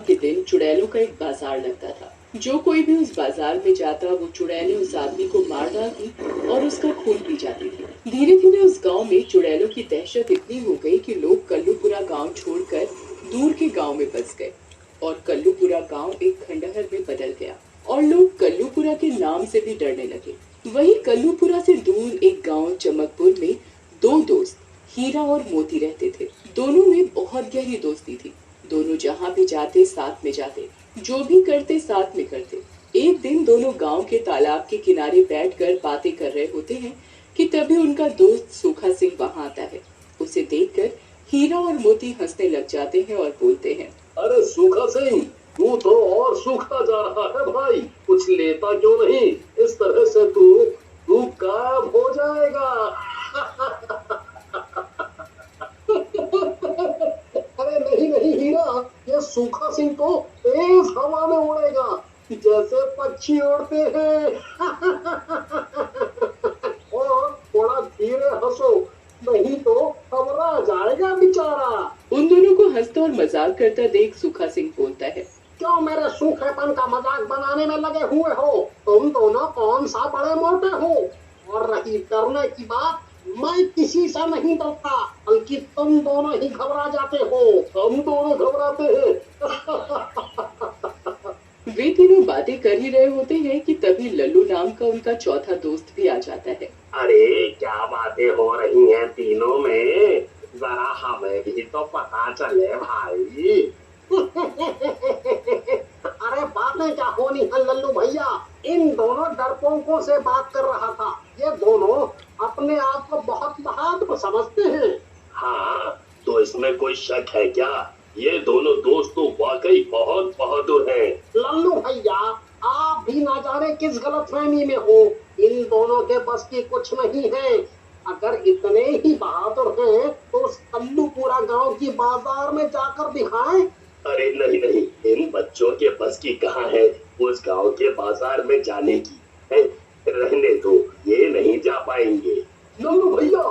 के दिन चुड़ैलों का एक बाजार लगता था। जो कोई भी उस बाजार में जाता वो चुड़ैलें उस आदमी को मार डालती और उसका खून पी जाती थी। धीरे धीरे उस गांव में चुड़ैलों की दहशत इतनी हो गई कि लोग कल्लूपुरा गांव छोड़कर दूर के गांव में बस गए और कल्लूपुरा गांव एक खंडहर में बदल गया और लोग कल्लूपुरा के नाम से भी डरने लगे। वहीं कल्लूपुरा से दूर एक गांव चमकपुर में दो दोस्त हीरा और मोती रहते थे। दोनों में बहुत गहरी दोस्ती थी। दोनों जहाँ भी जाते साथ में जाते, जो भी करते साथ में करते। एक दिन दोनों गांव के तालाब के किनारे बैठकर बातें कर रहे होते हैं कि तभी उनका दोस्त सूखा सिंह वहाँ आता है। उसे देखकर हीरा और मोती हंसने लग जाते हैं और बोलते हैं, अरे सूखा सिंह, तू तो और सूखता जा रहा है भाई, कुछ लेता क्यों नहीं? इस तरह से तू गायब हो जाएगा। अरे नहीं नहीं हीरा, ये सूखा सिंह तो तेज हवा में उड़ेगा जैसे पक्षी उड़ते हैं। और थोड़ा धीरे हंसो, नहीं तो घबरा जाएगा बेचारा। उन दोनों को हंसता और मजाक करता देख सूखा सिंह बोलता है, क्यों मेरे सूखेपन का मजाक बनाने में लगे हुए हो? तुम दोनों कौन सा बड़े मोटे हो? और रही डरने की बात, मैं किसी से नहीं डरता, बल्कि तुम दोनों ही घबरा जाते हो। हम दोनों घबराते हैं। वे तीनों बातें कर ही रहे होते हैं कि तभी लल्लू नाम का उनका चौथा दोस्त भी आ जाता है। अरे क्या बातें हो रही हैं तीनों में, जरा हमें भी तो पता चले भाई। अरे बातें क्या होनी है लल्लू भैया, इन दोनों डरपोकों से बात कर रहा था। ये दोनों अपने आप को बहुत बहादुर समझते हैं। हाँ, तो इसमें कोई शक है क्या? ये दोनों दोस्त तो वाकई बहुत बहादुर हैं। लल्लू भैया, आप भी ना जाने किस गलतफहमी में हो। इन दोनों के बस की कुछ नहीं है। अगर इतने ही बहादुर हैं तो उस कल्लूपुरा गांव की बाजार में जाकर दिखाएं। अरे नहीं नहीं, इन बच्चों के बस की कहाँ है उस गांव के बाजार में जाने की है? रहने दो, ये नहीं जा पाएंगे। लल्लू भैया,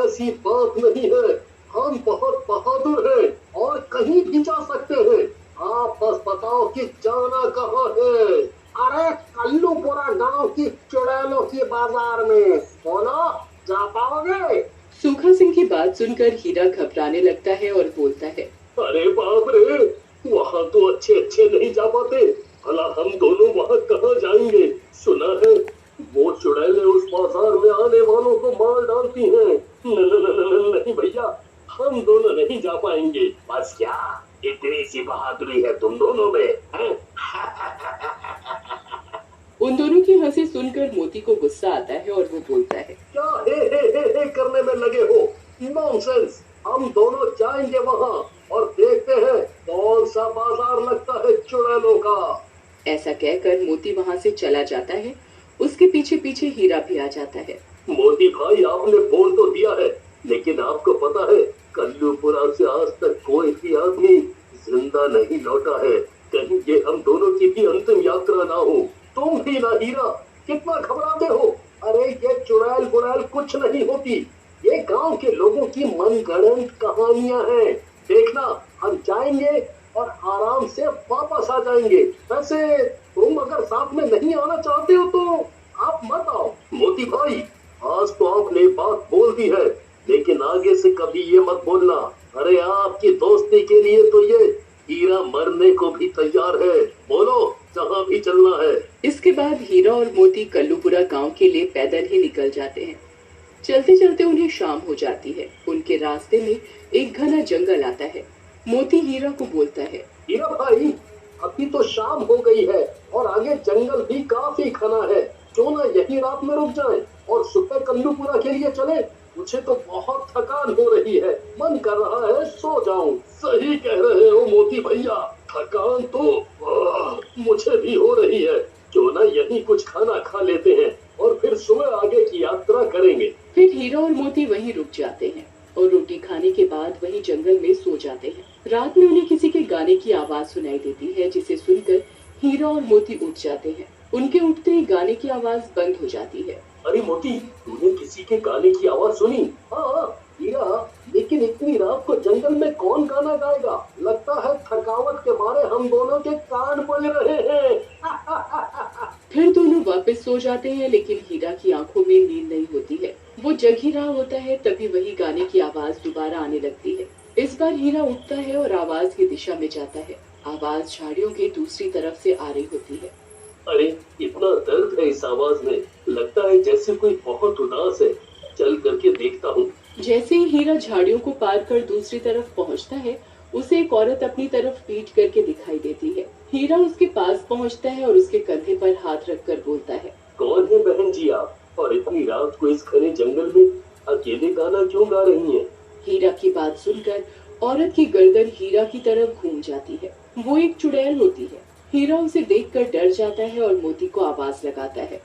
ऐसी बात नहीं है, हम बहुत बहादुर हैं और कहीं भी जा सकते हैं। आप बस बताओ कि जाना कहाँ है? अरे कल्लूपुरा गांव की चुड़ैलों की बाजार में। बोलो, जा पाओगे? सूखा सिंह की बात सुनकर हीरा घबराने लगता है और बोलता है, अरे बाप रे, वहाँ तो अच्छे अच्छे नहीं जा पाते, भला हम दोनों वहाँ कहाँ जाएंगे? सुना है वो चुड़ैलें उस बाजार में आने वालों को मार डालती हैं। नहीं भैया, हम दोनों नहीं जा पाएंगे। बस क्या इतनी सी बहादुरी है तुम दोनों में, हैं? उन दोनों की हंसी सुनकर मोती को गुस्सा आता है और वो बोलता है, क्या हे करने में लगे हो? नॉनसेंस, हम दोनों जाएंगे वहाँ और देखते हैं कौन सा बाजार लगता है चुड़ैलों का। ऐसा कहकर मोती वहाँ से चला जाता है। उसके पीछे पीछे हीरा भी आ जाता है। मोती भाई, आपने बोल तो दिया है, लेकिन आपको पता है कल्लूपुरा से आज तक कोई भी आदमी जिंदा नहीं लौटा है। कहीं ये हम दोनों की भी अंतिम यात्रा ना हो। तुम भी ना हीरा, कितना घबराते हो? अरे ये चुड़ैल बुड़ैल कुछ नहीं होती, ये गांव के लोगों की मनगढ़ंत कहानियां हैं। देखना, हम जाएंगे और आराम से वापस आ जाएंगे। वैसे तुम अगर साथ में नहीं आना चाहते हो तो आप मत आओ। मोती भाई, आज तो आपने बात बोल दी है, लेकिन आगे से कभी ये मत बोलना। अरे आपकी दोस्ती के लिए तो ये हीरा मरने को भी तैयार है। बोलो, जहाँ भी चलना है। इसके बाद हीरा और मोती कल्लूपुरा गांव के लिए पैदल ही निकल जाते हैं। चलते चलते उन्हें शाम हो जाती है। उनके रास्ते में एक घना जंगल आता है। मोती हीरा को बोलता है, हीरा भाई, अभी तो शाम हो गई है और आगे जंगल भी काफी घना है। क्यों ना यही रात में रुक जाएं और सुबह कल्लूपुरा के लिए चले? मुझे तो बहुत थकान हो रही है, मन कर रहा है सो जाऊं। सही कह रहे हो मोती भैया, थकान तो मुझे भी हो रही है। क्यों ना यही कुछ खाना खा लेते हैं और फिर सुबह आगे की यात्रा करेंगे। फिर हीरा और मोती वहीं रुक जाते हैं और रोटी खाने के बाद वहीं जंगल में सो जाते हैं। रात में उन्हें किसी के गाने की आवाज सुनाई देती है, जिसे सुनकर हीरा और मोती उठ जाते हैं। उनके उठते ही गाने की आवाज बंद हो जाती है। अरे मोती, तुमने किसी के गाने की आवाज सुनी? हाँ हीरा, लेकिन इतनी रात को जंगल में कौन गाना गाएगा? लगता है थकावट के मारे हम दोनों के कान बज रहे हैं। फिर दोनों वापस सो जाते हैं, लेकिन हीरा की आंखों में नींद नहीं होती है। वो जग ही रहा होता है, तभी वही गाने की आवाज दोबारा आने लगती है। इस बार हीरा उठता है और आवाज की दिशा में जाता है। आवाज झाड़ियों के दूसरी तरफ से आ रही होती है। अरे इतना दर्द है इस आवाज में, लगता है जैसे कोई बहुत उदास है। चल करके देखता हूँ। जैसे ही हीरा झाड़ियों को पार कर दूसरी तरफ पहुंचता है, उसे एक औरत अपनी तरफ पीट करके दिखाई देती है। हीरा उसके पास पहुंचता है और उसके कंधे पर हाथ रखकर बोलता है, कौन है बहन जी आप? और इतनी रात को इस घने जंगल में अकेले गाना क्यों गा रही हैं? हीरा की बात सुनकर औरत की गर्दन हीरा की तरफ घूम जाती है। वो एक चुड़ैल होती है। हीरा उसे देखकर डर जाता है और मोती को आवाज लगाता है।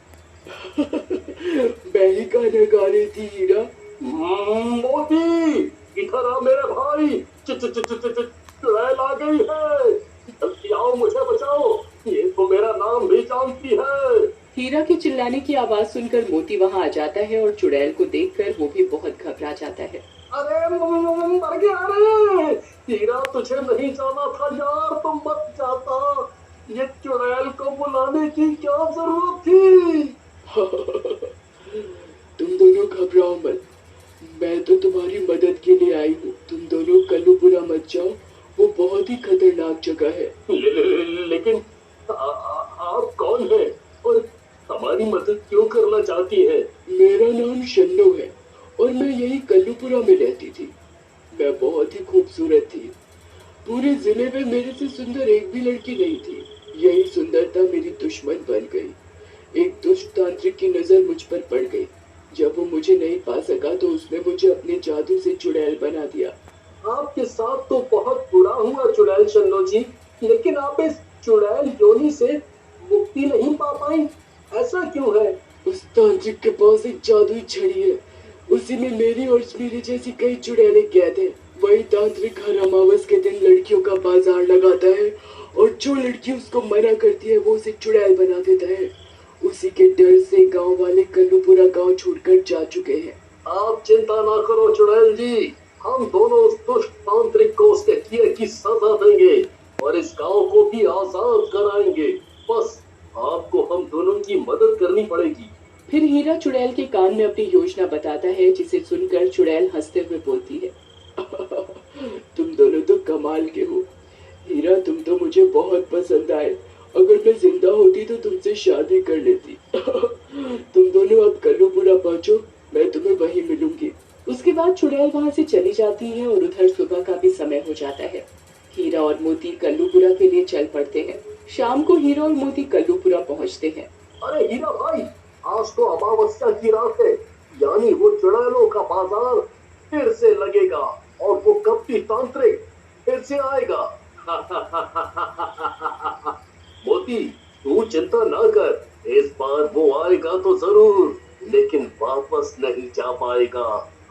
मैं ही गाना गा रही थी हीरा। मोती, इधर आ मेरे भाई। चुड़ैल आ गई है, जल्दी आओ मुझे बचाओ, ये तो मेरा नाम भी जानती है। हीरा के चिल्लाने की आवाज सुनकर मोती वहां आ जाता है और चुड़ैल को देखकर वो भी बहुत घबरा जाता है। अरे मर गया रे। हीरा तुझे नहीं जाना था यार, तुम मत जाता। ये चुड़ैल को बुलाने की क्या जरूरत थी? तुम दोनों घबराओ मत, मैं तो तुम्हारी मदद के लिए आई हूँ। तुम दोनों कल्लूपुरा मत जाओ, वो बहुत ही खतरनाक जगह है। लेकिन आप कौन हैं और हमारी मदद क्यों करना चाहती हैं? मेरा नाम शन्नो है और मैं यही कल्लूपुरा में रहती थी। मैं बहुत ही खूबसूरत थी। पूरे जिले में मेरे से सुंदर एक भी लड़की नहीं थी। यही सुंदरता मेरी दुश्मन बन गई। एक दुष्ट तांत्रिक की नजर मुझ पर पड़ गई। जब वो मुझे नहीं पा सका तो उसने मुझे अपने जादू से चुड़ैल बना दिया। आपके साथ तो बहुत बुरा हुआ चुड़ैल शन्नो जी, लेकिन आप इस चुड़ैल योनि से मुक्ति नहीं पा पाई, ऐसा क्यों है? उस तांत्रिक के पास एक जादुई छड़ी है। उसी में मेरी और मेरे जैसी कई चुड़ैलें कैद हैं। वही तांत्रिक हर अमावस के दिन लड़कियों का बाजार लगाता है और जो लड़की उसको मना करती है वो उसे चुड़ैल बना देता है। उसी के डर से गांव वाले कल्लूपुरा गांव छोड़कर जा चुके हैं। आप चिंता ना करो चुड़ैल जी, हम दोनों उस दुष्ट तांत्रिक को उसके किए की सजा देंगे और इस गांव को भी आजाद कराएंगे। बस आपको हम दोनों की मदद करनी पड़ेगी। फिर हीरा चुड़ैल के कान में अपनी योजना बताता है, जिसे सुनकर चुड़ैल हंसते हुए बोलती है, तुम दोनों तो कमाल के हो। हीरा तुम तो मुझे बहुत पसंद आए। अगर मैं जिंदा होती तो तुमसे शादी कर लेती। तुम दोनों अब कल्लूपुरा पहुंचो, मैं तुम्हें वहीं मिलूंगी। उसके बाद चुड़ैल वहां से चली जाती है और उधर सुबह का भी समय हो जाता है। हीरा और मोती कल्लूपुरा के लिए चल पड़ते हैं। शाम को हीरा और मोती कल्लूपुरा पहुंचते हैं। अरे हीरा भाई, आज तो अमावस्या की रात है, यानी वो चुड़ैलों का बाजार फिर से लगेगा और वो कपटी तांत्रिक फिर से आएगा। मोती, तू चिंता ना कर, इस बार वो आएगा तो जरूर, लेकिन वापस नहीं जा पाएगा।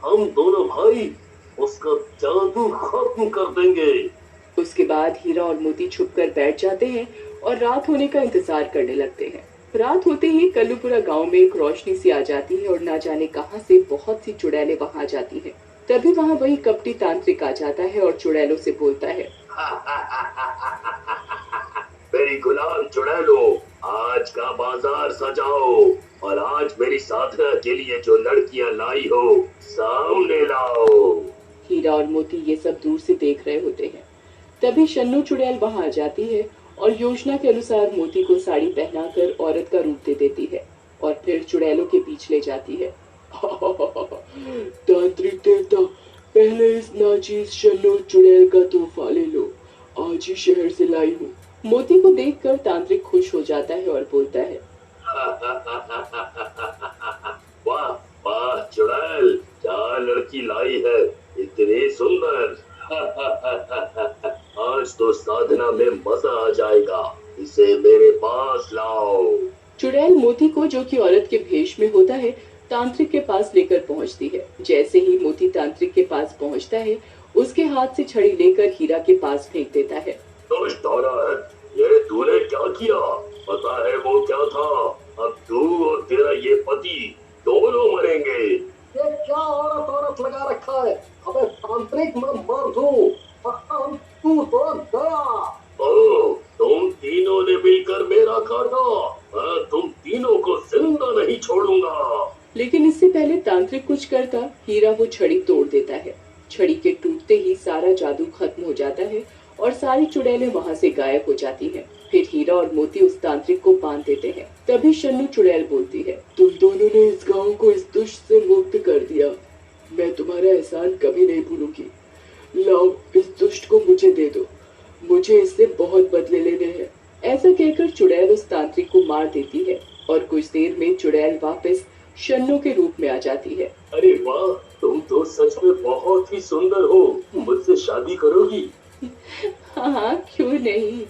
हम दोनों भाई उसका जादू खत्म कर देंगे। उसके बाद हीरा और मोती छुपकर बैठ जाते हैं और रात होने का इंतजार करने लगते हैं। रात होते ही कल्लूपुरा गांव में एक रोशनी सी आ जाती है और ना जाने कहां से बहुत सी चुड़ैलें वहां आ जाती हैं। तभी वहां वही कपटी तांत्रिक आ जाता है और चुड़ैलों से बोलता है, मेरी गुलाम चुड़ैलों, आज का बाजार सजाओ और आज मेरी साधना के लिए जो लड़कियां लाई हो सामने लाओ। हीरा और मोती ये सब दूर से देख रहे होते हैं। तभी शन्नू चुड़ैल वहां आ जाती है और योजना के अनुसार मोती को साड़ी पहनाकर औरत का रूप दे देती है और फिर चुड़ैलों के बीच ले जाती है। तांत्रिक देवता, पहले इस नाचीज शन्नू चुड़ैल का तोहफा ले लो, आज ही शहर से लाई हूँ। मोती को देखकर तांत्रिक खुश हो जाता है और बोलता है, वाह वाह चुड़ैल, क्या लड़की लाई है, इतनी सुंदर। आज तो साधना में मजा आ जाएगा, इसे मेरे पास लाओ। चुड़ैल मोती को, जो कि औरत के भेष में होता है, तांत्रिक के पास लेकर पहुंचती है। जैसे ही मोती तांत्रिक के पास पहुंचता है, उसके हाथ से छड़ी लेकर हीरा के पास फेंक देता है। दुष्ट औरत, ये तूने क्या किया? पता है वो क्या था? अब तू और तेरा ये पति दोनों मरेंगे। ये क्या औरत औरत लालच लगा रखा है। अबे तांत्रिक, मैं मर दूं, तू तो गया। ओ, तुम तीनों ने मिलकर मेरा काटा, मैं तुम तीनों को जिंदा नहीं छोड़ूंगा। लेकिन इससे पहले तांत्रिक कुछ करता, हीरा वो छड़ी तोड़ देता है। छड़ी के टूटते ही सारा जादू खत्म हो जाता है और सारी चुड़ैलें वहाँ से गायब हो जाती हैं। फिर हीरा और मोती उस तांत्रिक को बांध देते हैं। तभी शन्नू चुड़ैल बोलती है, तुम दोनों ने इस गांव को इस दुष्ट से मुक्त कर दिया। मैं तुम्हारा एहसान कभी नहीं भूलूंगी। लाओ, इस दुष्ट को मुझे दे दो, मुझे इससे बहुत बदले लेने हैं। ऐसा कहकर चुड़ैल उस तांत्रिक को मार देती है और कुछ देर में चुड़ैल वापस शन्नू के रूप में आ जाती है। अरे वाह, तुम तो सच में बहुत ही सुंदर हो, मुझसे शादी करोगी? हाँ, क्यों नहीं।